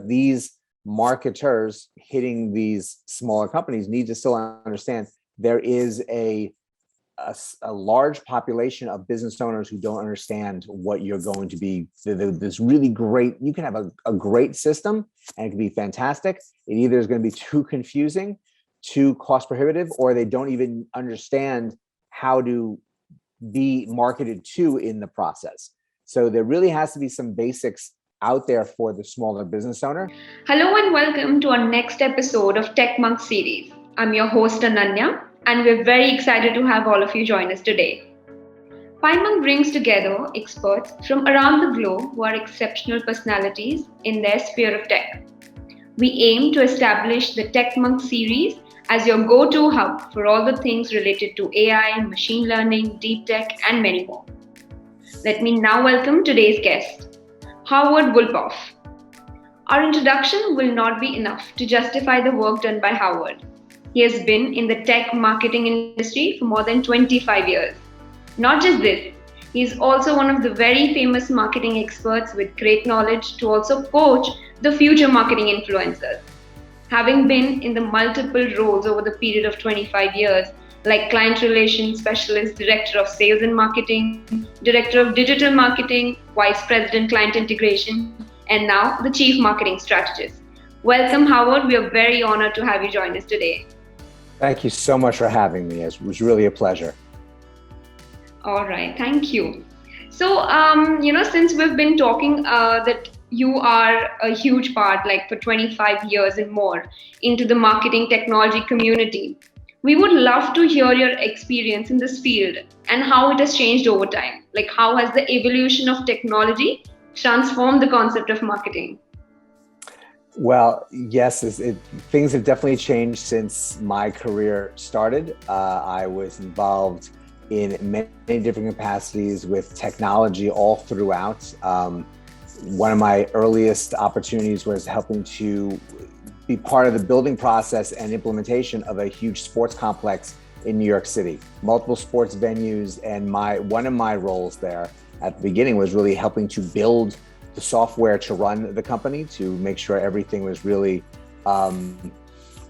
But these marketers hitting these smaller companies need to still understand there is a large population of business owners who don't understand what you're going to be. This really great, you can have a great system and it can be fantastic. It either is going to be too confusing, too cost prohibitive, or they don't even understand how to be marketed to in the process. So there really has to be some basics out there for the smaller business owner. Hello and welcome to our next episode of Tech Monk series. I'm your host Ananya, and we're very excited to have all of you join us today. PieMonk brings together experts from around the globe who are exceptional personalities in their sphere of tech. We aim to establish the Tech Monk series as your go-to hub for all the things related to AI, machine learning, deep tech, and many more. Let me now welcome today's guest, Howard Wolpoff. Our introduction will not be enough to justify the work done by Howard. He has been in the tech marketing industry for more than 25 years. Not just this, he is also one of the very famous marketing experts with great knowledge to also coach the future marketing influencers. Having been in the multiple roles over the period of 25 years, like client relations specialist, director of sales and marketing, director of digital marketing, vice president client integration, and now the chief marketing strategist. Welcome, Howard. We are very honored to have you join us today. Thank you so much for having me. It was really a pleasure. All right, thank you. So, since we've been talking that you are a huge part, like for 25 years and more, into the marketing technology community, we would love to hear your experience in this field and how it has changed over time. Like, how has the evolution of technology transformed the concept of marketing? Well, yes, things have definitely changed since my career started. I was involved in many different capacities with technology all throughout. One of my earliest opportunities was helping to be part of the building process and implementation of a huge sports complex in New York City, multiple sports venues. And one of my roles there at the beginning was really helping to build the software to run the company, to make sure everything was really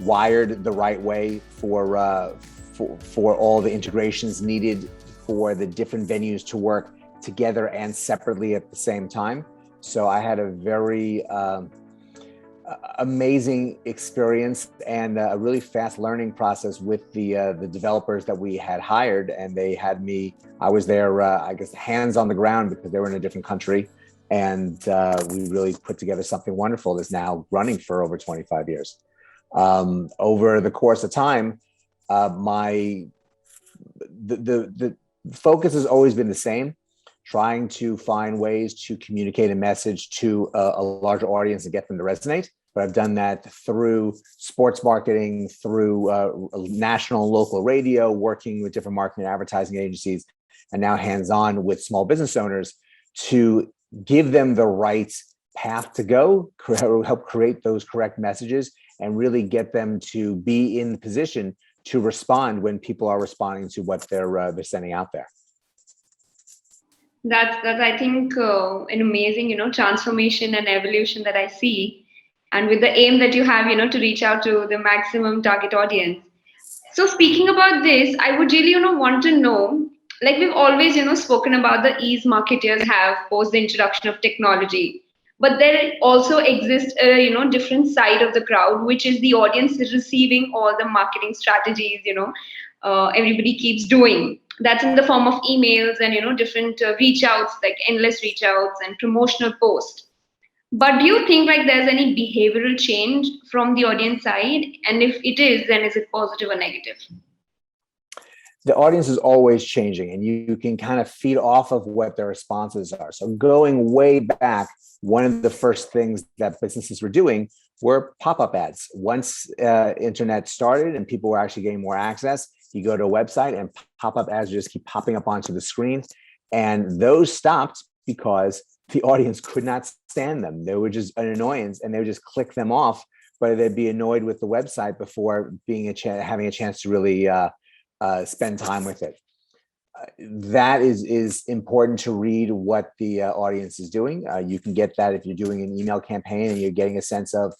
wired the right way for all the integrations needed for the different venues to work together and separately at the same time. So I had a very amazing experience and a really fast learning process with the developers that we had hired, and they had me. I was there, I guess, hands on the ground because they were in a different country. And we really put together something wonderful that's now running for over 25 years. Over the course of time, the focus has always been the same, trying to find ways to communicate a message to a larger audience and get them to resonate. But I've done that through sports marketing, through national and local radio, working with different marketing and advertising agencies, and now hands-on with small business owners to give them the right path to go, help create those correct messages, and really get them to be in the position to respond when people are responding to what they're sending out there. That's I think an amazing transformation and evolution that I see, and with the aim that you have to reach out to the maximum target audience. So speaking about this, I would really want to know, like we've always spoken about the ease marketers have post the introduction of technology, but there also exists a different side of the crowd, which is the audience receiving all the marketing strategies everybody keeps doing. That's in the form of emails and different reach outs, like endless reach outs and promotional posts. But do you think like there's any behavioral change from the audience side, and if it is, then is it positive or negative? The audience is always changing, and you can kind of feed off of what their responses are. So going way back, one of the first things that businesses were doing were pop-up ads. Once internet started and people were actually getting more access, you go to a website and pop-up ads just keep popping up onto the screen. And those stopped because the audience could not stand them. They were just an annoyance, and they would just click them off, but they'd be annoyed with the website before having a chance to really spend time with it. That is important to read what the audience is doing. You can get that if you're doing an email campaign and you're getting a sense of,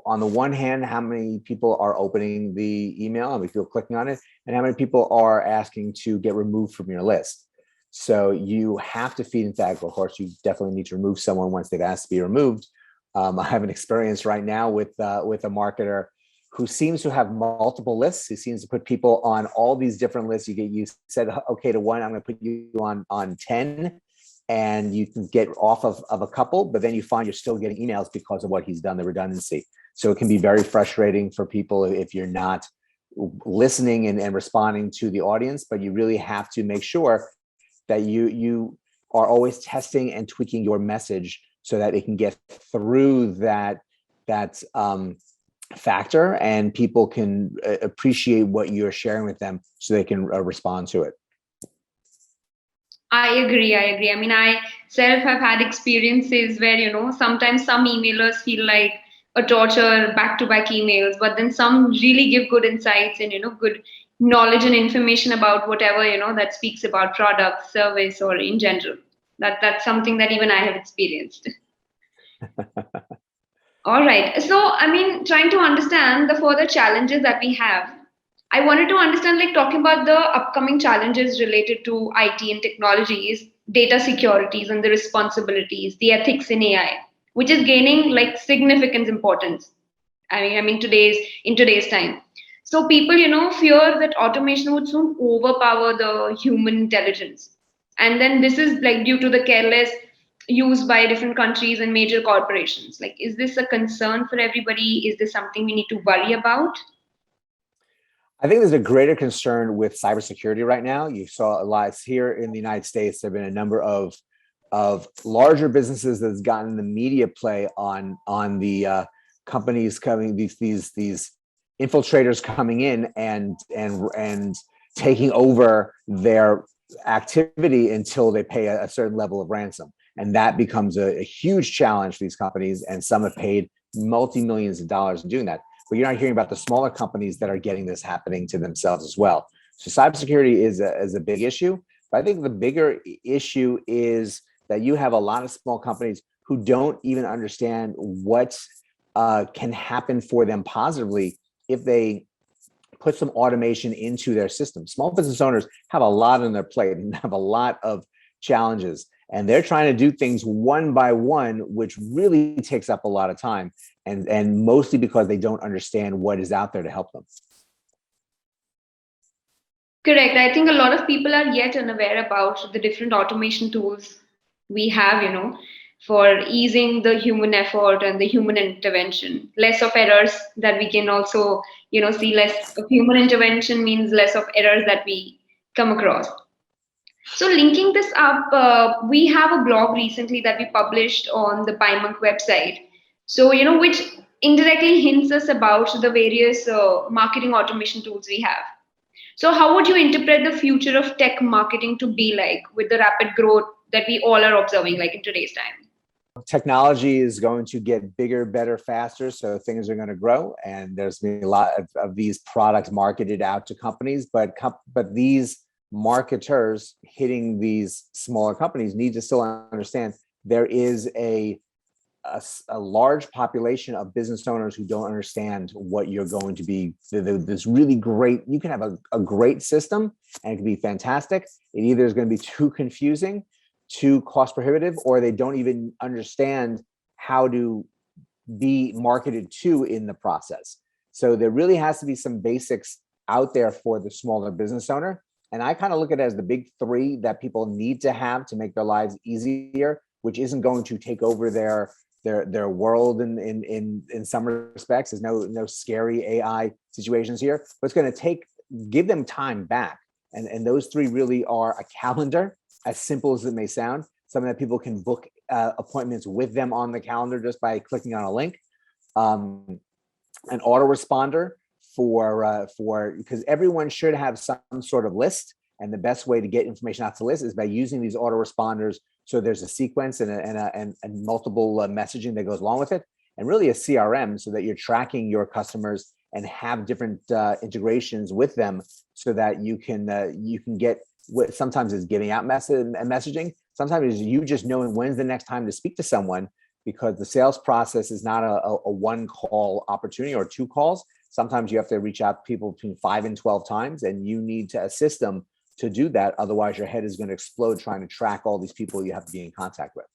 on the one hand, how many people are opening the email and people clicking on it, and how many people are asking to get removed from your list. So you have to feed into that. Of course, you definitely need to remove someone once they've asked to be removed. I have an experience right now with a marketer who seems to have multiple lists. He seems to put people on all these different lists. You said okay to one, I'm going to put you on 10, and you can get off of a couple, but then you find you're still getting emails because of what he's done, the redundancy. So it can be very frustrating for people if you're not listening and responding to the audience, but you really have to make sure that you are always testing and tweaking your message so that it can get through that factor, and people can appreciate what you're sharing with them so they can respond to it. I agree. I mean, I self have had experiences where, sometimes some emailers feel like a torture, back to back emails, but then some really give good insights and, good knowledge and information about whatever, that speaks about product, service, or in general. That's something that even I have experienced. All right. So, I mean, trying to understand the further challenges that we have, I wanted to understand, like, talking about the upcoming challenges related to IT and technologies, data securities and the responsibilities, the ethics in AI, which is gaining like significant importance. I mean, in today's time. So people, fear that automation would soon overpower the human intelligence, and then this is like due to the careless used by different countries and major corporations. Like, is this a concern for everybody? Is this something we need to worry about? I think there's a greater concern with cybersecurity right now. You saw a lot here in the United States. There have been a number of larger businesses that's gotten the media play on the companies coming, these infiltrators coming in and taking over their activity until they pay a certain level of ransom. And that becomes a huge challenge for these companies. And some have paid multi-millions of dollars in doing that. But you're not hearing about the smaller companies that are getting this happening to themselves as well. So cybersecurity is a big issue. But I think the bigger issue is that you have a lot of small companies who don't even understand what can happen for them positively if they put some automation into their system. Small business owners have a lot on their plate and have a lot of challenges. And they're trying to do things one by one, which really takes up a lot of time, and mostly because they don't understand what is out there to help them. Correct. I think a lot of people are yet unaware about the different automation tools we have, for easing the human effort and the human intervention. Less of errors that we can also, see. Less of human intervention means less of errors that we come across. So, linking this up, we have a blog recently that we published on the PyMonk website. So, which indirectly hints us about the various marketing automation tools we have. So, how would you interpret the future of tech marketing to be like with the rapid growth that we all are observing, like in today's time? Technology is going to get bigger, better, faster. So things are going to grow. And there's been a lot of these products marketed out to companies, but these marketers hitting these smaller companies need to still understand there is a large population of business owners who don't understand what you're going to be. This really great, you can have a great system and it can be fantastic. It either is going to be too confusing, too cost prohibitive, or they don't even understand how to be marketed to in the process. So there really has to be some basics out there for the smaller business owner. And I kind of look at it as the big three that people need to have to make their lives easier, which isn't going to take over their world in some respects. There's no scary AI situations here, but it's going to give them time back. And those three really are a calendar, as simple as it may sound, something that people can book appointments with them on the calendar just by clicking on a link. An autoresponder because everyone should have some sort of list. And the best way to get information out to list is by using these autoresponders. So there's a sequence and multiple messaging that goes along with it, and really a CRM so that you're tracking your customers and have different integrations with them so that you can get what sometimes is giving out messaging. Sometimes it's you just knowing when's the next time to speak to someone, because the sales process is not a one call opportunity or two calls. Sometimes you have to reach out to people between 5 and 12 times, and you need to assist them to do that. Otherwise, your head is going to explode trying to track all these people you have to be in contact with.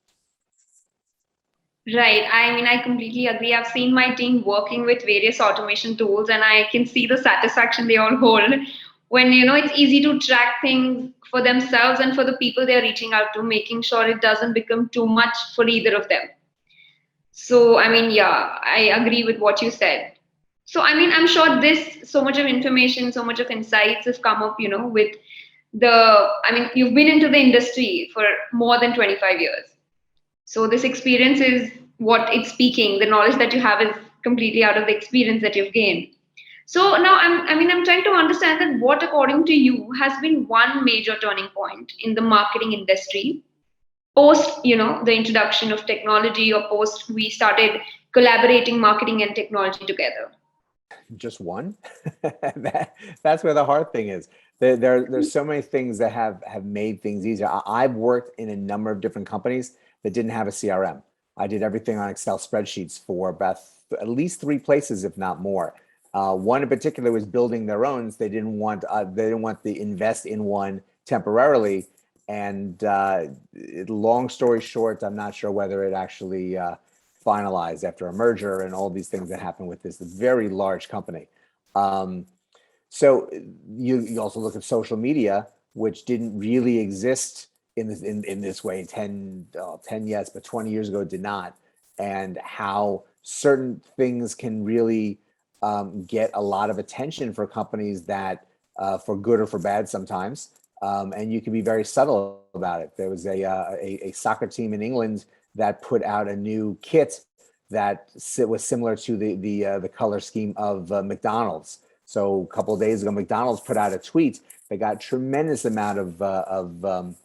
Right. I mean, I completely agree. I've seen my team working with various automation tools, and I can see the satisfaction they all hold when, it's easy to track things for themselves and for the people they're reaching out to, making sure it doesn't become too much for either of them. So, I mean, yeah, I agree with what you said. So, I mean, I'm sure so much of information, so much of insights have come up, with I mean, you've been into the industry for more than 25 years. So this experience is what it's speaking. The knowledge that you have is completely out of the experience that you've gained. So now I'm trying to understand that what, according to you, has been one major turning point in the marketing industry post, the introduction of technology, or post we started collaborating marketing and technology together. Just one. That's where the hard thing is. There's so many things that have made things easier. I've worked in a number of different companies that didn't have a CRM. I did everything on Excel spreadsheets for about at least 3 places, if not more. One in particular was building their own. They didn't want to invest in one temporarily. And long story short, I'm not sure whether it actually finalized after a merger and all these things that happened with this very large company. So you also look at social media, which didn't really exist in this way 10 years, but 20 years ago it did not. And how certain things can really get a lot of attention for companies that for good or for bad sometimes. And you can be very subtle about it. There was a soccer team in England that put out a new kit that was similar to the color scheme of McDonald's. So a couple of days ago, McDonald's put out a tweet that got tremendous amount of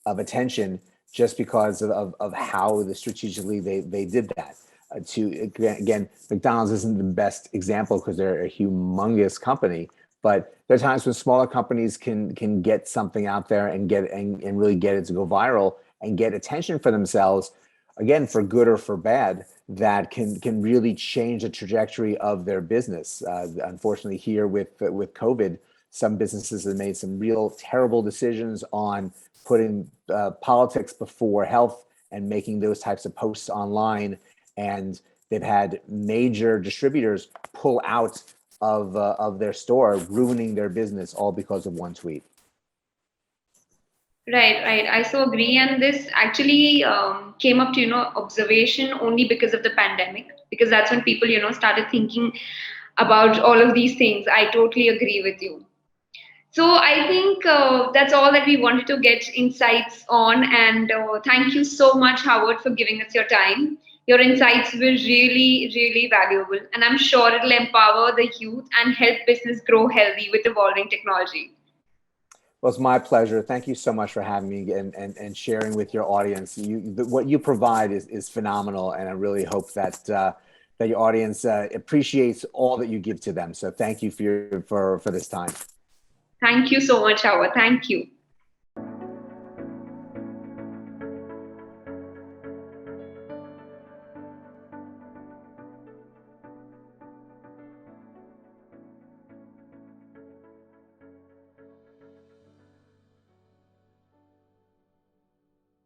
attention just because of how strategically they did that. Again, McDonald's isn't the best example because they're a humongous company, but there are times when smaller companies can get something out there and really get it to go viral and get attention for themselves, again, for good or for bad, that can really change the trajectory of their business. Unfortunately, here with COVID, some businesses have made some real terrible decisions on putting politics before health and making those types of posts online. And they've had major distributors pull out of their store, ruining their business, all because of one tweet. Right. I so agree. And this actually came up to, observation only because of the pandemic, because that's when people, started thinking about all of these things. I totally agree with you. So I think that's all that we wanted to get insights on. And thank you so much, Howard, for giving us your time. Your insights were really, really valuable. And I'm sure it'll empower the youth and help business grow healthy with evolving technology. Well, it's my pleasure. Thank you so much for having me and sharing with your audience. What you provide is phenomenal, and I really hope that that your audience appreciates all that you give to them. So thank you for this time. Thank you so much, Howard. Thank you.